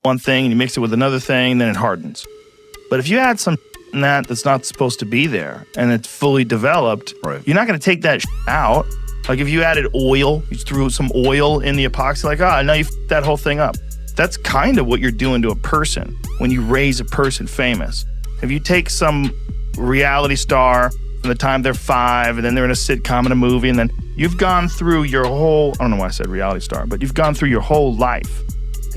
one thing and you mix it with another thing, then it hardens. But if you add some in that's not supposed to be there and it's fully developed, right, you're not going to take that out. Like if you added oil, you threw some oil in the epoxy, like, now you f***ed that whole thing up. That's kind of what you're doing to a person when you raise a person famous. If you take some reality star from the time they're 5 and then they're in a sitcom and a movie, and then you've gone through your whole, I don't know why I said reality star, but you've gone through your whole life.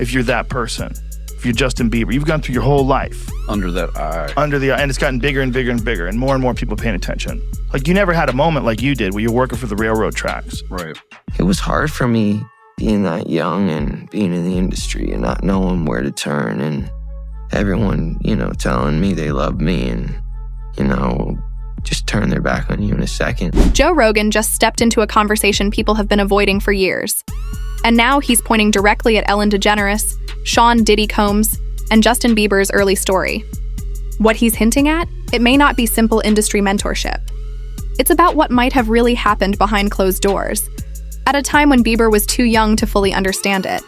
If you're that person, if you're Justin Bieber, you've gone through your whole life. Under that eye. Under the eye, and it's gotten bigger and bigger and bigger, and more people paying attention. Like you never had a moment like you did where you're working for the railroad tracks. Right. It was hard for me being that young and being in the industry and not knowing where to turn, and everyone, telling me they love me and, just turn their back on you in a second. Joe Rogan just stepped into a conversation people have been avoiding for years. And now he's pointing directly at Ellen DeGeneres, Sean Diddy Combs, and Justin Bieber's early story. What he's hinting at, it may not be simple industry mentorship. It's about what might have really happened behind closed doors, at a time when Bieber was too young to fully understand it.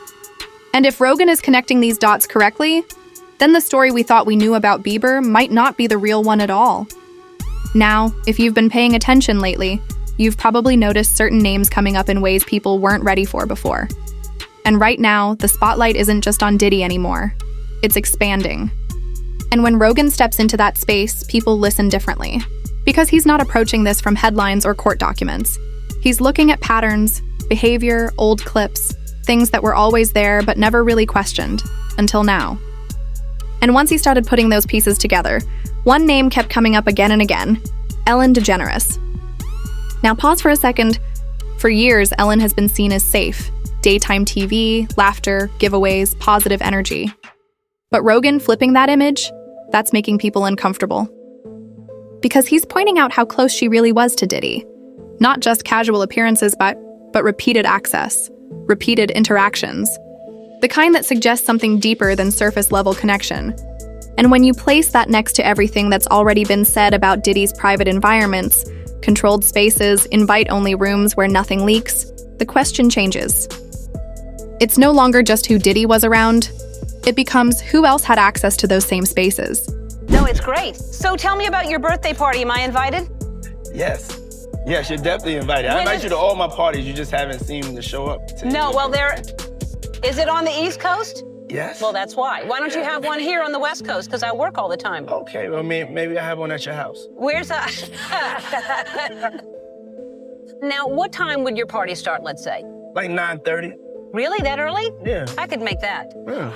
And if Rogan is connecting these dots correctly, then the story we thought we knew about Bieber might not be the real one at all. Now, if you've been paying attention lately, you've probably noticed certain names coming up in ways people weren't ready for before. And right now, the spotlight isn't just on Diddy anymore. It's expanding. And when Rogan steps into that space, people listen differently. Because he's not approaching this from headlines or court documents. He's looking at patterns, behavior, old clips, things that were always there but never really questioned, until now. And once he started putting those pieces together, one name kept coming up again and again: Ellen DeGeneres. Now pause for a second. For years, Ellen has been seen as safe. Daytime TV, laughter, giveaways, positive energy. But Rogan flipping that image, that's making people uncomfortable. Because he's pointing out how close she really was to Diddy. Not just casual appearances, but repeated access, repeated interactions. The kind that suggests something deeper than surface-level connection. And when you place that next to everything that's already been said about Diddy's private environments, controlled spaces, invite-only rooms where nothing leaks, the question changes. It's no longer just who Diddy was around. It becomes who else had access to those same spaces. No, it's great. So tell me about your birthday party. Am I invited? Yes. Yes, you're definitely invited. I invite you to all my parties. You just haven't seen to show up. No, well, is it on the East Coast? Yes. Well, that's why. Why don't you have one here on the West Coast? Because I work all the time. Okay, well, maybe I have one at your house. Where's that? Now, what time would your party start, let's say? Like 9:30. Really? That early? Yeah. I could make that. Yeah.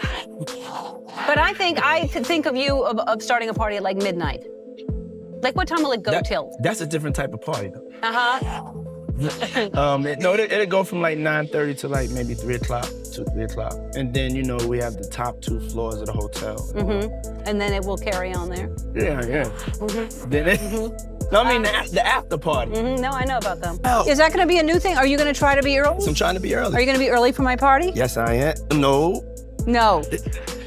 But I could think of you of starting a party at like midnight. Like what time will it go till? That's a different type of party, though. Uh-huh. It'll go from like 9:30 to like maybe 3 o'clock, 3 o'clock. And then, we have the top 2 floors of the hotel. Mm-hmm. And then it will carry on there? Yeah. Mm-hmm. Then No, I mean the after party. Mm-hmm. No, I know about them. Oh. Is that going to be a new thing? Are you going to try to be early? So I'm trying to be early. Are you going to be early for my party? Yes, I am. No. No.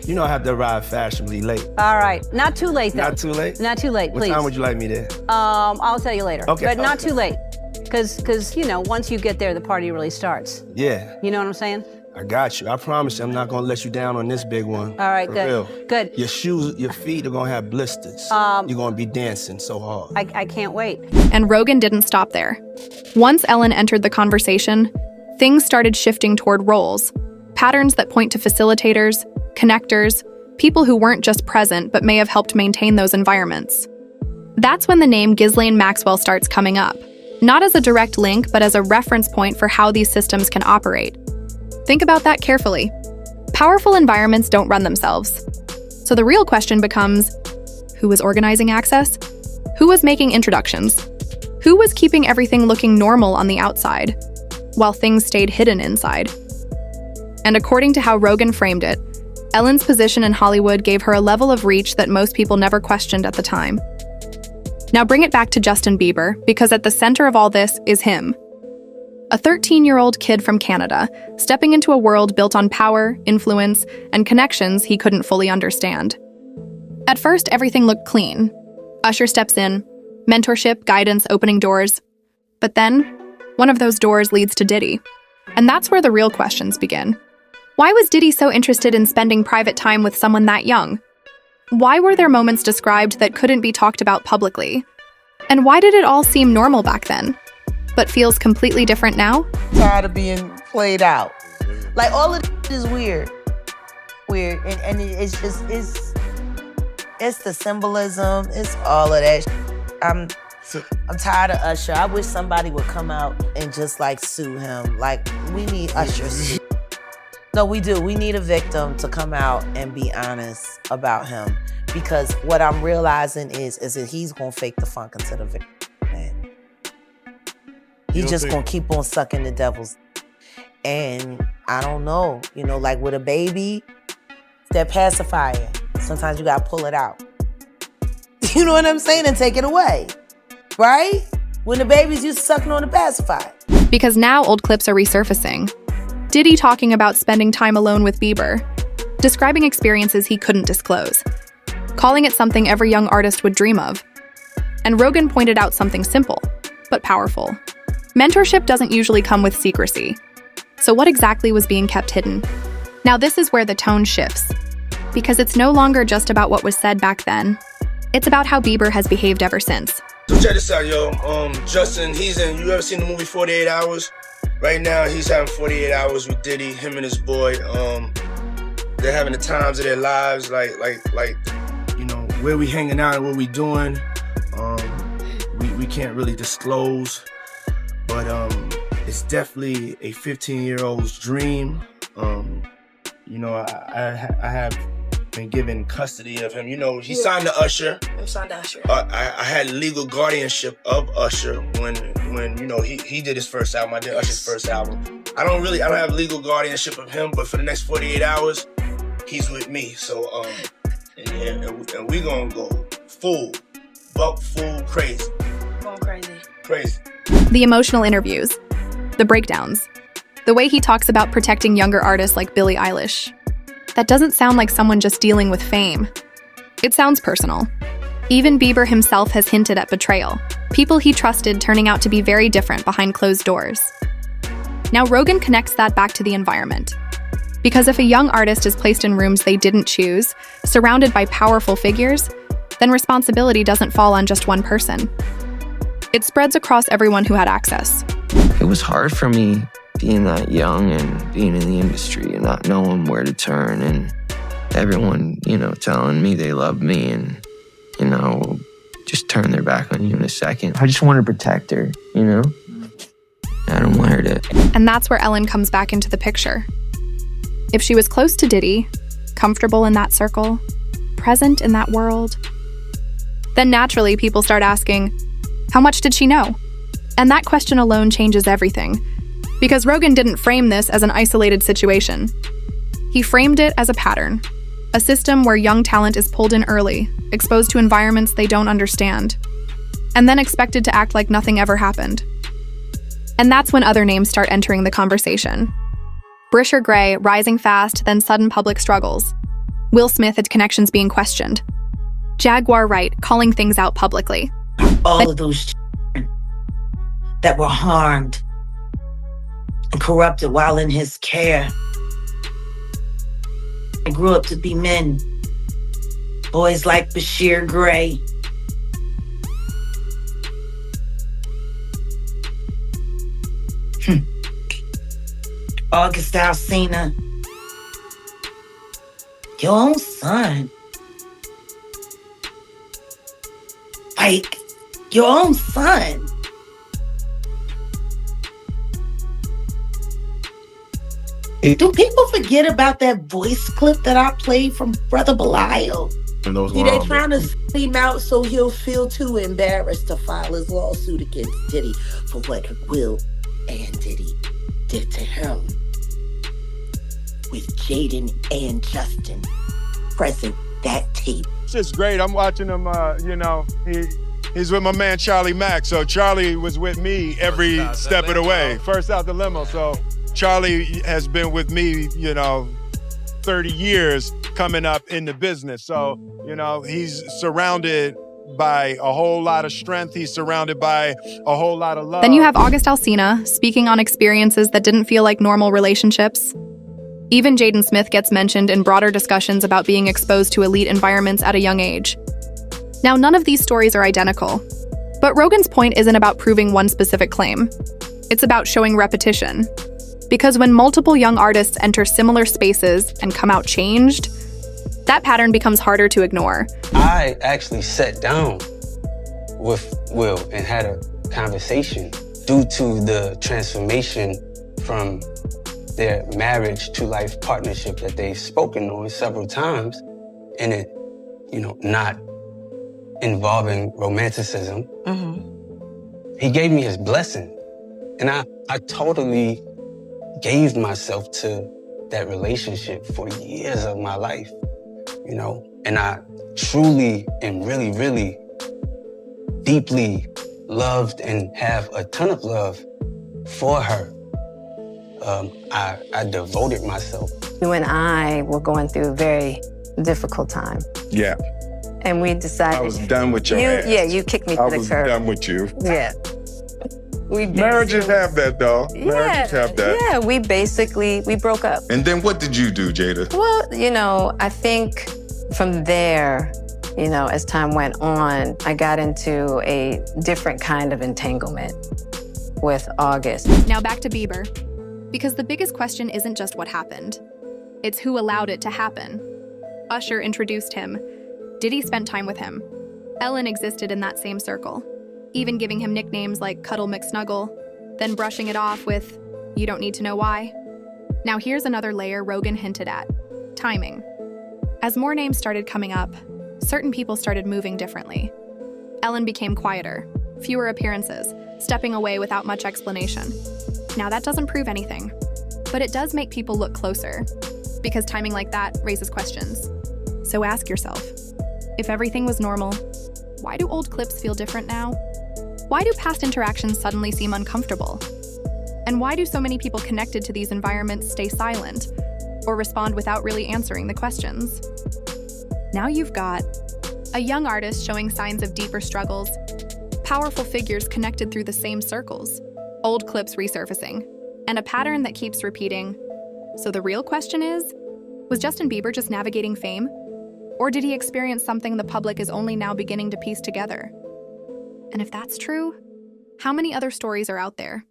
I have to arrive fashionably late. All right. Not too late, though. Not too late? Not too late, please. What time would you like me there? I'll tell you later. Okay. But not too late. Because, once you get there, the party really starts. Yeah. You know what I'm saying? I got you. I promise you I'm not going to let you down on this big one. All right, For good. real. Good. Your feet are going to have blisters. You're going to be dancing so hard. I can't wait. And Rogan didn't stop there. Once Ellen entered the conversation, things started shifting toward roles, patterns that point to facilitators, connectors, people who weren't just present but may have helped maintain those environments. That's when the name Ghislaine Maxwell starts coming up, not as a direct link but as a reference point for how these systems can operate. Think about that carefully. Powerful environments don't run themselves. So the real question becomes, who was organizing access? Who was making introductions? Who was keeping everything looking normal on the outside, while things stayed hidden inside? And according to how Rogan framed it, Ellen's position in Hollywood gave her a level of reach that most people never questioned at the time. Now bring it back to Justin Bieber, because at the center of all this is him. A 13-year-old kid from Canada, stepping into a world built on power, influence, and connections he couldn't fully understand. At first, everything looked clean. Usher steps in, mentorship, guidance, opening doors. But then, one of those doors leads to Diddy. And that's where the real questions begin. Why was Diddy so interested in spending private time with someone that young? Why were there moments described that couldn't be talked about publicly? And why did it all seem normal back then, but feels completely different now? Tired of being played out. Like, all of this is weird. And it's just, it's the symbolism, it's all of that. I'm tired of Usher. I wish somebody would come out and just like sue him. Like, we need Usher. No, we do. We need a victim to come out and be honest about him. Because what I'm realizing is that he's gonna fake the funk into the victim. Man. He's just gonna keep on sucking the devil's. And I don't know, like with a baby, that pacifier, sometimes you gotta pull it out. You know what I'm saying? And take it away, right? When the baby's used to sucking on the pacifier. Because now old clips are resurfacing. Diddy talking about spending time alone with Bieber, describing experiences he couldn't disclose, calling it something every young artist would dream of. And Rogan pointed out something simple, but powerful. Mentorship doesn't usually come with secrecy. So what exactly was being kept hidden? Now this is where the tone shifts, because it's no longer just about what was said back then. It's about how Bieber has behaved ever since. So check this out, yo. Justin, you ever seen the movie 48 Hours? Right now, he's having 48 hours with Diddy, him and his boy. They're having the times of their lives, like, where we hanging out and what we doing. We can't really disclose, but it's definitely a 15-year-old's dream. I have been given custody of him. He signed to Usher. I had legal guardianship of Usher when he did his first album. I did Usher's first album. I don't have legal guardianship of him, but for the next 48 hours, he's with me. So and we gonna go full crazy. Going Crazy. The emotional interviews, the breakdowns, the way he talks about protecting younger artists like Billie Eilish. That doesn't sound like someone just dealing with fame. It sounds personal. Even Bieber himself has hinted at betrayal. People he trusted turning out to be very different behind closed doors. Now Rogan connects that back to the environment. Because if a young artist is placed in rooms they didn't choose, surrounded by powerful figures, then responsibility doesn't fall on just one person. It spreads across everyone who had access. It was hard for me being that young and being in the industry and not knowing where to turn, and everyone, telling me they love me and, just turn their back on you in a second. I just want to protect her, I don't want her to. And that's where Ellen comes back into the picture. If she was close to Diddy, comfortable in that circle, present in that world, then naturally people start asking, how much did she know? And that question alone changes everything. Because Rogan didn't frame this as an isolated situation. He framed it as a pattern, a system where young talent is pulled in early, exposed to environments they don't understand, and then expected to act like nothing ever happened. And that's when other names start entering the conversation. Brisher Gray rising fast, then sudden public struggles. Will Smith had connections being questioned. Jaguar Wright calling things out publicly. All of those children that were harmed and corrupted while in his care. I grew up to be men. Boys like Bashir Gray. August Alsina. Your own son. Like, your own son. Do people forget about that voice clip that I played from Brother Belial? They trying to sleep him out so he'll feel too embarrassed to file his lawsuit against Diddy for what Will and Diddy did to him. With Jaden and Justin present that tape. It's just great. I'm watching him, he's with my man Charlie Mack. So Charlie was with me every step of the way. First out the limo. So Charlie has been with me, 30 years coming up in the business. So, he's surrounded by a whole lot of strength. He's surrounded by a whole lot of love. Then you have August Alsina speaking on experiences that didn't feel like normal relationships. Even Jaden Smith gets mentioned in broader discussions about being exposed to elite environments at a young age. Now, none of these stories are identical, but Rogan's point isn't about proving one specific claim. It's about showing repetition. Because when multiple young artists enter similar spaces and come out changed, that pattern becomes harder to ignore. I actually sat down with Will and had a conversation due to the transformation from their marriage to life partnership that they've spoken on several times, and it, not involving romanticism. He gave me his blessing, and I totally gave myself to that relationship for years of my life, and I truly and really, really deeply loved and have a ton of love for her. I devoted myself. You and I were going through a very difficult time. Yeah. And we decided... I was done with your ass. Yeah, you kicked me to the curb. I was done with you. Yeah. Marriages have that, though. Marriages have that. Yeah, we broke up. And then what did you do, Jada? Well, I think from there, as time went on, I got into a different kind of entanglement with August. Now back to Bieber. Because the biggest question isn't just what happened. It's who allowed it to happen. Usher introduced him. Diddy spent time with him. Ellen existed in that same circle, even giving him nicknames like Cuddle McSnuggle, then brushing it off with, "You don't need to know why." Now here's another layer Rogan hinted at: timing. As more names started coming up, certain people started moving differently. Ellen became quieter, fewer appearances, stepping away without much explanation. Now that doesn't prove anything, but it does make people look closer, because timing like that raises questions. So ask yourself, if everything was normal, why do old clips feel different now? Why do past interactions suddenly seem uncomfortable? And why do so many people connected to these environments stay silent or respond without really answering the questions? Now you've got a young artist showing signs of deeper struggles, powerful figures connected through the same circles, old clips resurfacing, and a pattern that keeps repeating. So the real question is, was Justin Bieber just navigating fame? Or did he experience something the public is only now beginning to piece together? And if that's true, how many other stories are out there?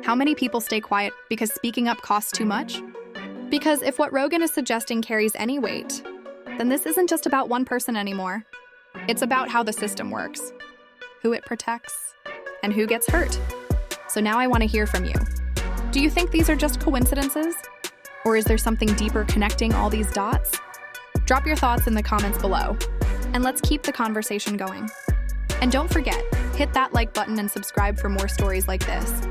How many people stay quiet because speaking up costs too much? Because if what Rogan is suggesting carries any weight, then this isn't just about one person anymore. It's about how the system works, who it protects, and who gets hurt. So now I want to hear from you. Do you think these are just coincidences? Or is there something deeper connecting all these dots? Drop your thoughts in the comments below, and let's keep the conversation going. And don't forget, hit that like button and subscribe for more stories like this.